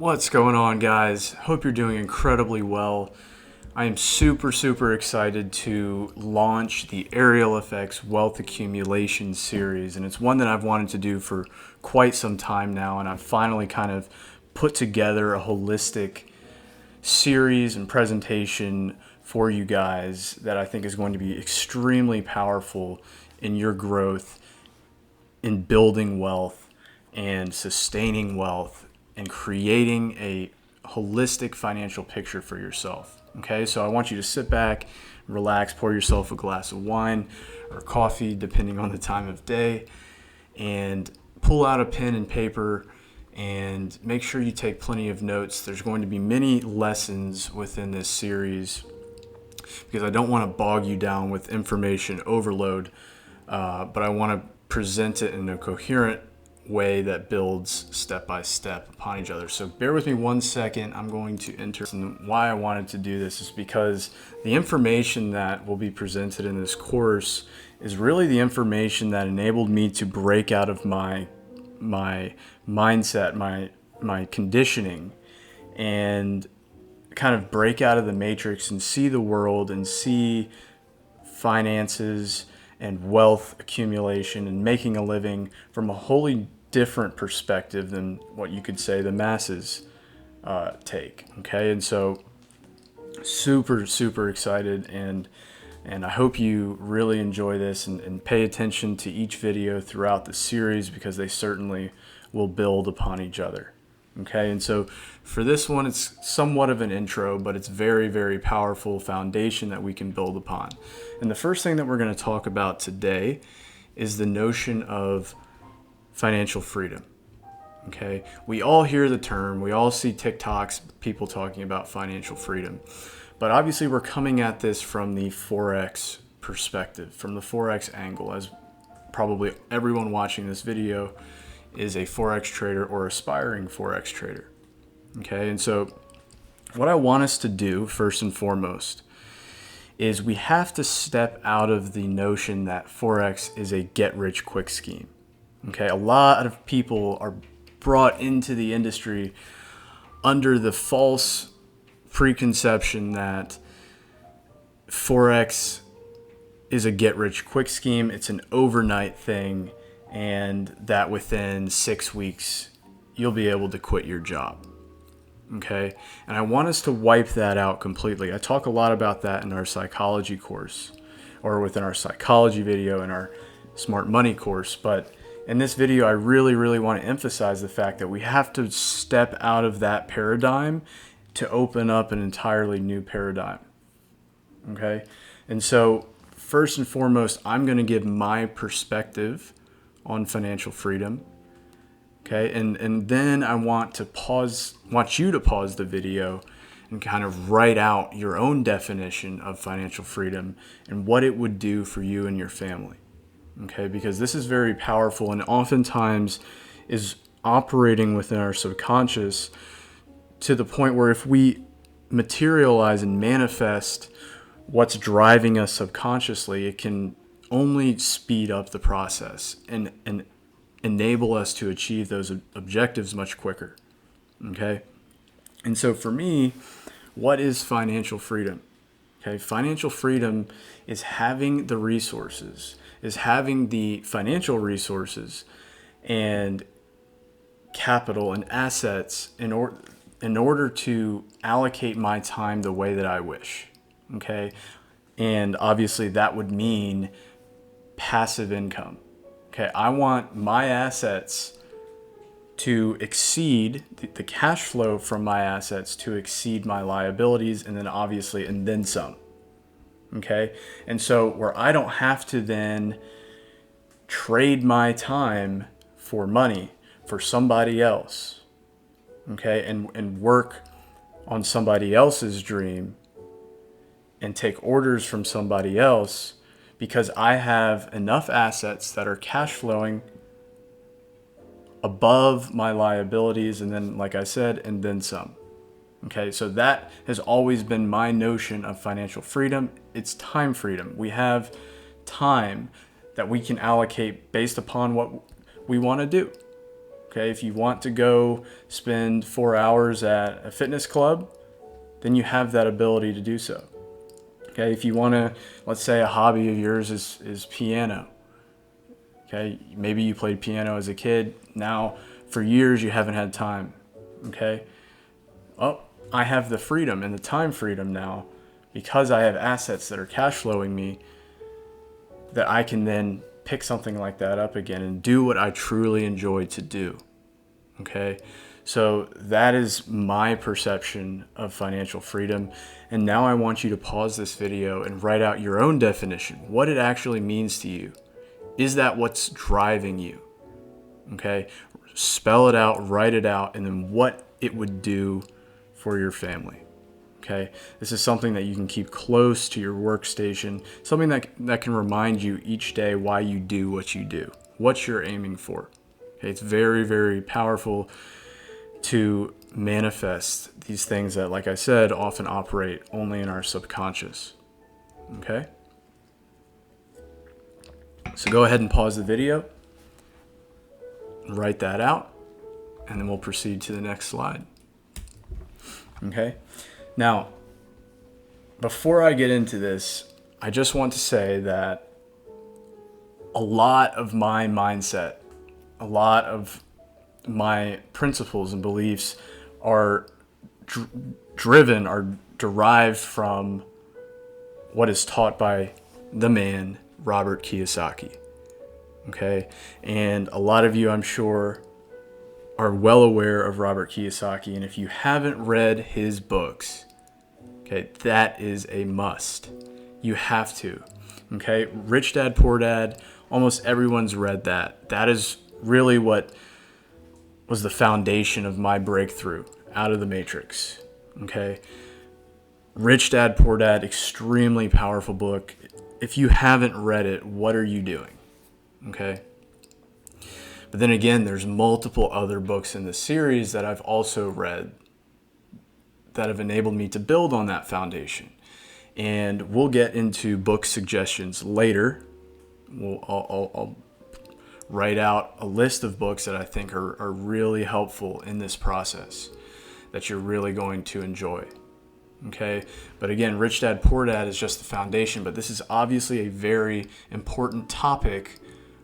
What's going on, guys? Hope you're doing incredibly well. I am super excited to launch the Aerial Effects Wealth Accumulation Series, and it's one that I've wanted to do for quite some time now, and I've finally kind of put together a holistic series and presentation for you guys that I think is going to be extremely powerful in your growth, in building wealth and sustaining wealth and creating a holistic financial picture for yourself. Okay, so I want you to sit back, relax, pour yourself a glass of wine or coffee, depending on the time of day, and pull out a pen and paper and make sure you take plenty of notes. There's going to be many lessons within this series because I don't want to bog you down with information overload, but I want to present it in a coherent way that builds step by step upon each other. So bear with me 1 second. I'm going to enter. And why I wanted to do this is because the information that will be presented in this course is really the information that enabled me to break out of my mindset, my conditioning, and kind of break out of the matrix and see the world and see finances and wealth accumulation and making a living from a wholly different perspective than what you could say the masses take. Okay, and so super excited, and I hope you really enjoy this and pay attention to each video throughout the series because they certainly will build upon each other. Okay, and so for this one, it's somewhat of an intro, but it's very powerful foundation that we can build upon. And the first thing that we're going to talk about today is the notion of financial freedom. Okay, we all hear the term, we all see TikToks, people talking about financial freedom, but obviously we're coming at this from the Forex perspective, from the Forex angle, as probably everyone watching this video is a Forex trader or aspiring Forex trader. Okay, and so what I want us to do first and foremost is we have to step out of the notion that Forex is a get-rich-quick scheme. Okay, a lot of people are brought into the industry under the false preconception that Forex is a get-rich-quick scheme. It's an overnight thing, and that within 6 weeks, you'll be able to quit your job. Okay? And I want us to wipe that out completely. I talk a lot about that in our psychology course, or within our psychology video in our Smart Money course. But in this video, I really want to emphasize the fact that we have to step out of that paradigm to open up an entirely new paradigm. Okay? And so, first and foremost, I'm going to give my perspective on financial freedom. Okay, and then I want you to pause the video and kind of write out your own definition of financial freedom and what it would do for you and your family. Okay, because this is very powerful and oftentimes is operating within our subconscious to the point where if we materialize and manifest what's driving us subconsciously, it can only speed up the process and enable us to achieve those objectives much quicker. Okay? And so for me, what is financial freedom? Okay, financial freedom is having the resources, is having the financial resources and capital and assets in order to allocate my time the way that I wish. Okay? And obviously that would mean passive income. Okay, I want my assets to exceed the cash flow from my assets to exceed my liabilities, and then some. Okay, and so where I don't have to then trade my time for money for somebody else. Okay, and work on somebody else's dream and take orders from somebody else, because I have enough assets that are cash flowing above my liabilities, and then, like I said, and then some. Okay, so that has always been my notion of financial freedom. It's time freedom. We have time that we can allocate based upon what we want to do. Okay, if you want to go spend 4 hours at a fitness club, then you have that ability to do so. Okay, if you want to, let's say a hobby of yours is piano. Okay, maybe you played piano as a kid. Now, for years, you haven't had time. Okay, oh, I have the freedom and the time freedom now because I have assets that are cash flowing me, that I can then pick something like that up again and do what I truly enjoy to do. Okay, so that is my perception of financial freedom. And now I want you to pause this video and write out your own definition, what it actually means to you. Is that what's driving you? Okay, spell it out, write it out, and then what it would do for your family. Okay, this is something that you can keep close to your workstation, something that can remind you each day why you do what you do, what you're aiming for. Okay, it's very, very powerful to manifest these things that, like I said, often operate only in our subconscious. Okay, so go ahead and pause the video, write that out, and then we'll proceed to the next slide. Okay. Now, before I get into this, I just want to say that a lot of my mindset, a lot of my principles and beliefs are derived from what is taught by the man, Robert Kiyosaki. Okay? And a lot of you, I'm sure, are well aware of Robert Kiyosaki, and if you haven't read his books, okay, that is a must. You have to. Okay, Rich Dad, Poor Dad, almost everyone's read that. That is really what was the foundation of my breakthrough out of the matrix. Okay, Rich Dad, Poor Dad, extremely powerful book. If you haven't read it, what are you doing? Okay. But then again, there's multiple other books in the series that I've also read that have enabled me to build on that foundation. And we'll get into book suggestions later. I'll write out a list of books that I think are really helpful in this process that you're really going to enjoy. Okay, but again, Rich Dad, Poor Dad is just the foundation, but this is obviously a very important topic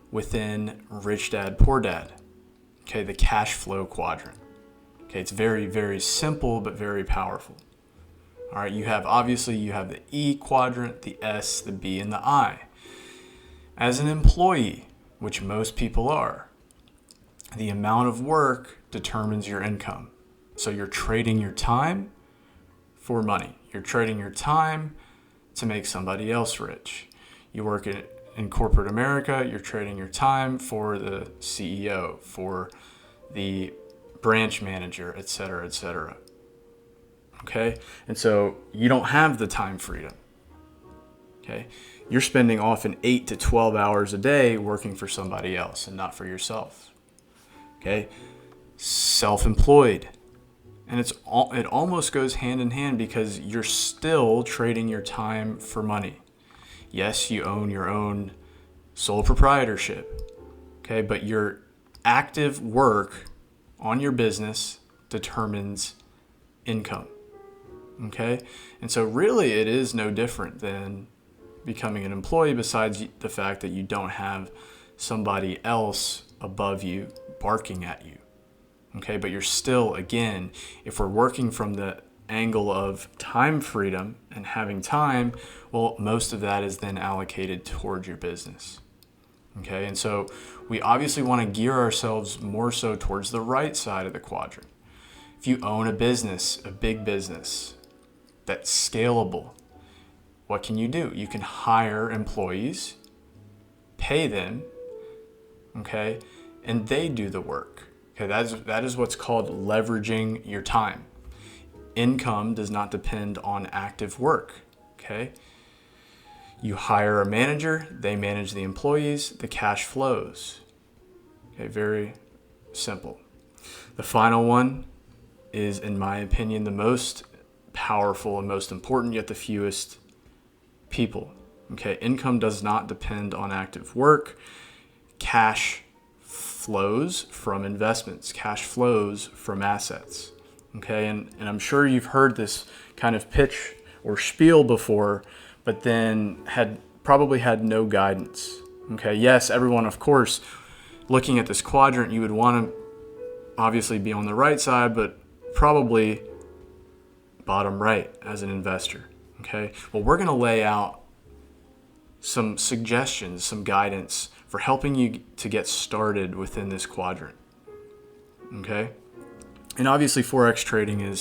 within Rich Dad, Poor Dad. Okay, the cash flow quadrant. Okay, it's very, very simple, but very powerful. All right, you have the E quadrant, the S, the B, and the I. As an employee, which most people are, the amount of work determines your income. So you're trading your time for money. You're trading your time to make somebody else rich. You work in corporate America, you're trading your time for the CEO, for the branch manager, et cetera, et cetera. Okay? And so you don't have the time freedom. Okay? You're spending often 8 to 12 hours a day working for somebody else and not for yourself. Okay? Self-employed. And it almost goes hand in hand because you're still trading your time for money. Yes, you own your own sole proprietorship, okay, but your active work on your business determines income, okay? And so really it is no different than becoming an employee, besides the fact that you don't have somebody else above you barking at you, okay? But you're still, again, if we're working from the angle of time freedom and having time, well, most of that is then allocated towards your business. Okay, and so we obviously want to gear ourselves more so towards the right side of the quadrant. If you own a business, a big business that's scalable, what can you do? You can hire employees, pay them, okay, and they do the work. Okay, that is what's called leveraging your time. Income does not depend on active work, okay? You hire a manager, they manage the employees, the cash flows. Okay, very simple. The final one is, in my opinion, the most powerful and most important, yet the fewest people. Okay, income does not depend on active work. Cash flows from investments, cash flows from assets. Okay, and I'm sure you've heard this kind of pitch or spiel before, but then probably had no guidance. Okay, yes, everyone, of course, looking at this quadrant, you would want to obviously be on the right side, but probably bottom right as an investor. Okay, well, we're going to lay out some suggestions, some guidance for helping you to get started within this quadrant. Okay, and obviously Forex trading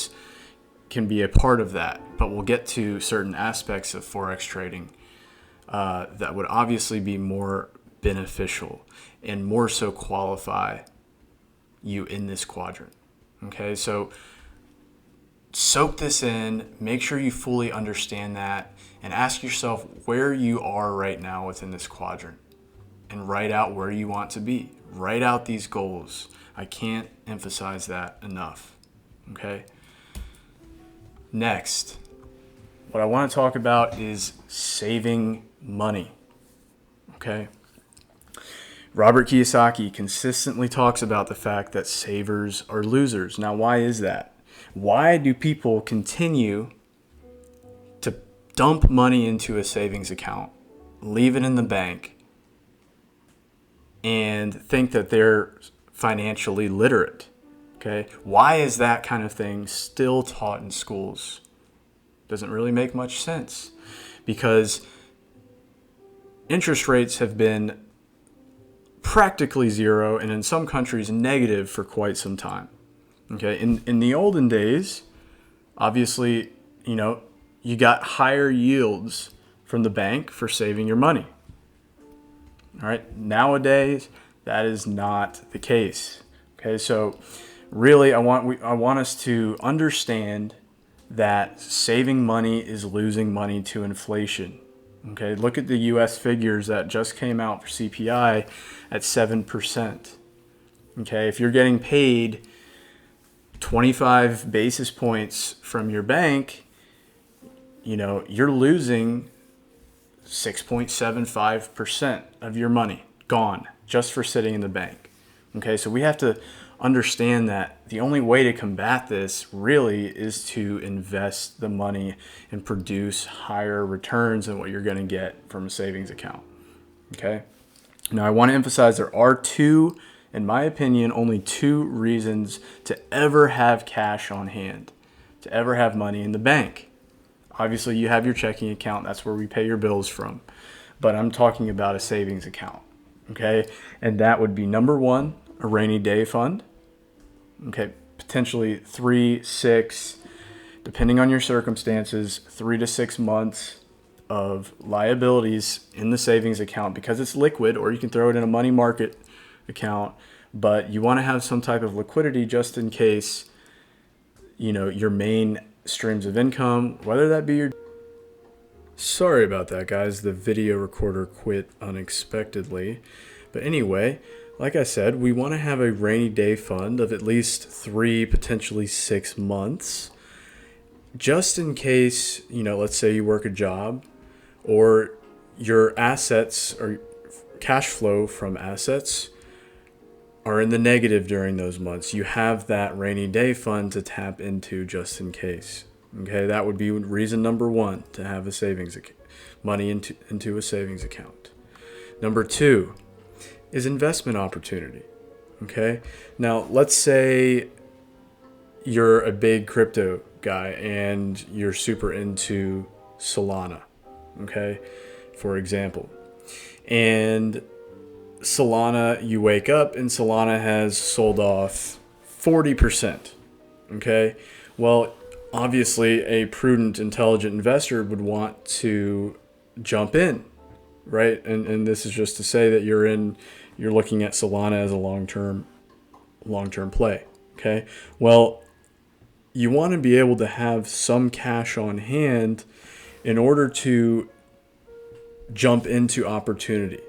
can be a part of that, but we'll get to certain aspects of Forex trading that would obviously be more beneficial and more so qualify you in this quadrant. Okay, so soak this in, make sure you fully understand that, and ask yourself where you are right now within this quadrant, and write out where you want to be. Write out these goals. I can't emphasize that enough. Okay. Next, what I want to talk about is saving money. Okay. Robert Kiyosaki consistently talks about the fact that savers are losers. Now, why is that? Why do people continue to dump money into a savings account, leave it in the bank, and think that they're financially literate? Okay, why is that kind of thing still taught in schools? Doesn't really make much sense, because interest rates have been practically zero, and in some countries negative for quite some time. Okay, in the olden days, obviously, you got higher yields from the bank for saving your money. All right, nowadays that is not the case. Okay, so really, I want us to understand that saving money is losing money to inflation. Okay, look at the U.S. figures that just came out for CPI at 7%. Okay, if you're getting paid 25 basis points from your bank, you're losing 6.75% of your money gone just for sitting in the bank. Okay, so we have to understand that the only way to combat this really is to invest the money and produce higher returns than what you're going to get from a savings account. Okay, now I want to emphasize there are in my opinion, only two reasons to ever have cash on hand, to ever have money in the bank. Obviously, you have your checking account. That's where we pay your bills from. But I'm talking about a savings account. Okay, and that would be number one, a rainy day fund. Okay, potentially 3, 6, depending on your circumstances, 3 to 6 months of liabilities in the savings account, because it's liquid, or you can throw it in a money market account, but you want to have some type of liquidity just in case, your main streams of income, whether that be Sorry about that, guys. The video recorder quit unexpectedly. But anyway, like I said, we want to have a rainy day fund of at least 3, potentially 6 months, just in case, let's say you work a job, or your assets or cash flow from assets are in the negative during those months. You have that rainy day fund to tap into just in case. Okay, that would be reason number one to have a savings money into a savings account. Number two is investment opportunity. Okay, now let's say you're a big crypto guy and you're super into Solana. Okay, for example, and Solana, you wake up and Solana has sold off 40%. Okay, well, obviously a prudent, intelligent investor would want to jump in, right? And this is just to say that you're looking at Solana as a long-term play. Okay, well, you want to be able to have some cash on hand in order to jump into opportunity.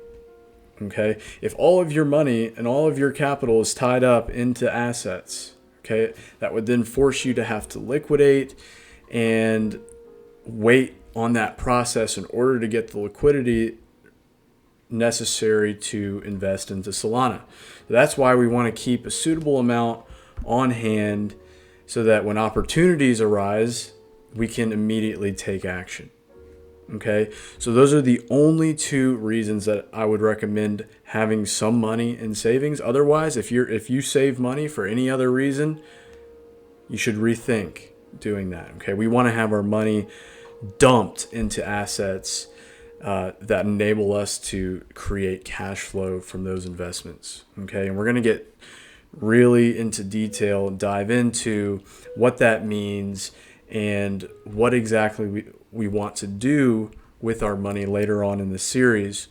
Okay, if all of your money and all of your capital is tied up into assets, okay, that would then force you to have to liquidate and wait on that process in order to get the liquidity necessary to invest into Solana. That's why we want to keep a suitable amount on hand so that when opportunities arise, we can immediately take action. Okay, so those are the only two reasons that I would recommend having some money in savings. Otherwise, if you save money for any other reason, you should rethink doing that. Okay, we want to have our money dumped into assets that enable us to create cash flow from those investments. Okay, and we're going to get really into detail and dive into what that means and what exactly we want to do with our money later on in the series,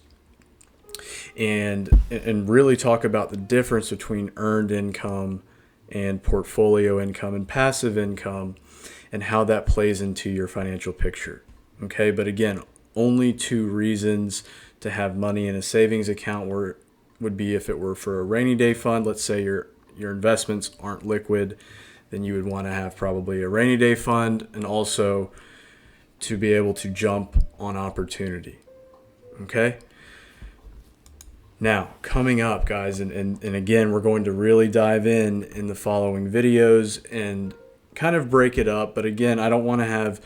and really talk about the difference between earned income and portfolio income and passive income and how that plays into your financial picture. Okay, but again, only two reasons to have money in a savings account would be if it were for a rainy day fund. Let's say your investments aren't liquid, then you would want to have probably a rainy day fund, and also to be able to jump on opportunity. Okay? Now, coming up, guys, and again, we're going to really dive in the following videos and kind of break it up. But again, I don't want to have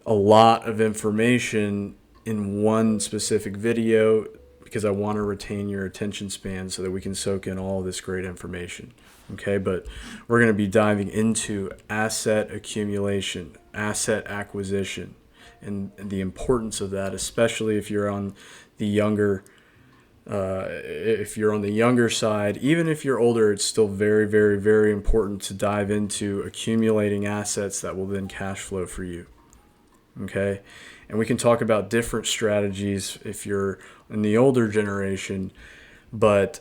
a lot of information in one specific video because I want to retain your attention span so that we can soak in all of this great information. Okay, but we're going to be diving into asset accumulation, asset acquisition, and the importance of that, especially if you're on the younger side. Even if you're older, it's still very, very, very important to dive into accumulating assets that will then cash flow for you. Okay, and we can talk about different strategies if you're in the older generation, but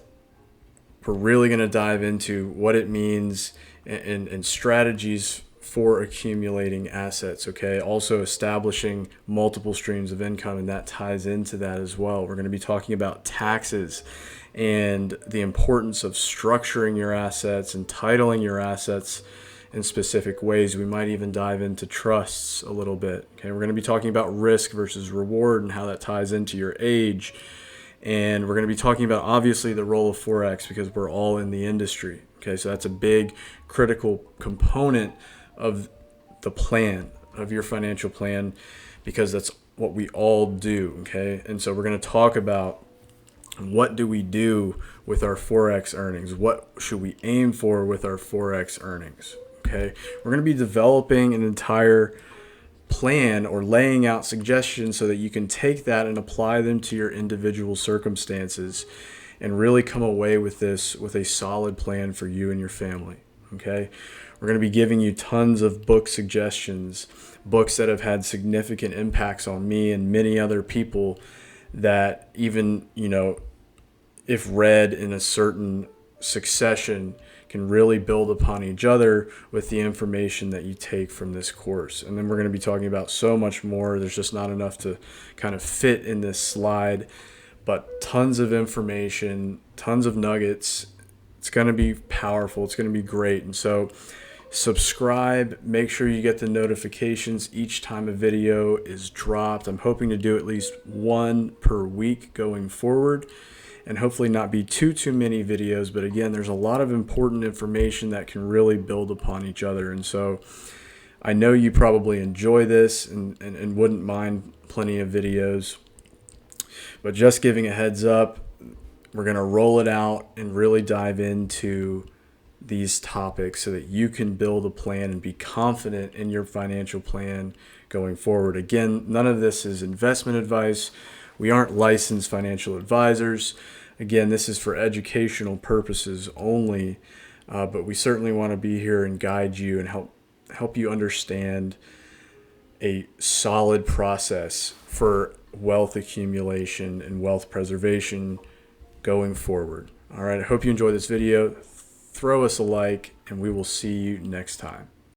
we're really going to dive into what it means and strategies for accumulating assets. Okay, also establishing multiple streams of income, and that ties into that as well. We're going to be talking about taxes and the importance of structuring your assets and titling your assets in specific ways. We might even dive into trusts a little bit. Okay, we're going to be talking about risk versus reward and how that ties into your age. And we're going to be talking about, obviously, the role of Forex because we're all in the industry. Okay, so that's a big critical component of the plan, of your financial plan, because that's what we all do. Okay, and so we're going to talk about what do we do with our Forex earnings? What should we aim for with our Forex earnings? Okay, we're going to be developing an entire plan or laying out suggestions so that you can take that and apply them to your individual circumstances and really come away with this with a solid plan for you and your family. Okay, we're going to be giving you tons of book suggestions, books that have had significant impacts on me and many other people that even, if read in a certain succession, can really build upon each other with the information that you take from this course. And then we're going to be talking about so much more. There's just not enough to kind of fit in this slide, but tons of information, tons of nuggets. It's going to be powerful. It's going to be great. And so subscribe, make sure you get the notifications each time a video is dropped. I'm hoping to do at least one per week going forward, and hopefully not be too many videos. But again, there's a lot of important information that can really build upon each other. And so I know you probably enjoy this and wouldn't mind plenty of videos. But just giving a heads up, we're going to roll it out and really dive into these topics so that you can build a plan and be confident in your financial plan going forward. Again, none of this is investment advice. We aren't licensed financial advisors. Again, this is for educational purposes only, but we certainly want to be here and guide you and help you understand a solid process for wealth accumulation and wealth preservation going forward. All right, I hope you enjoyed this video. Throw us a like, and we will see you next time.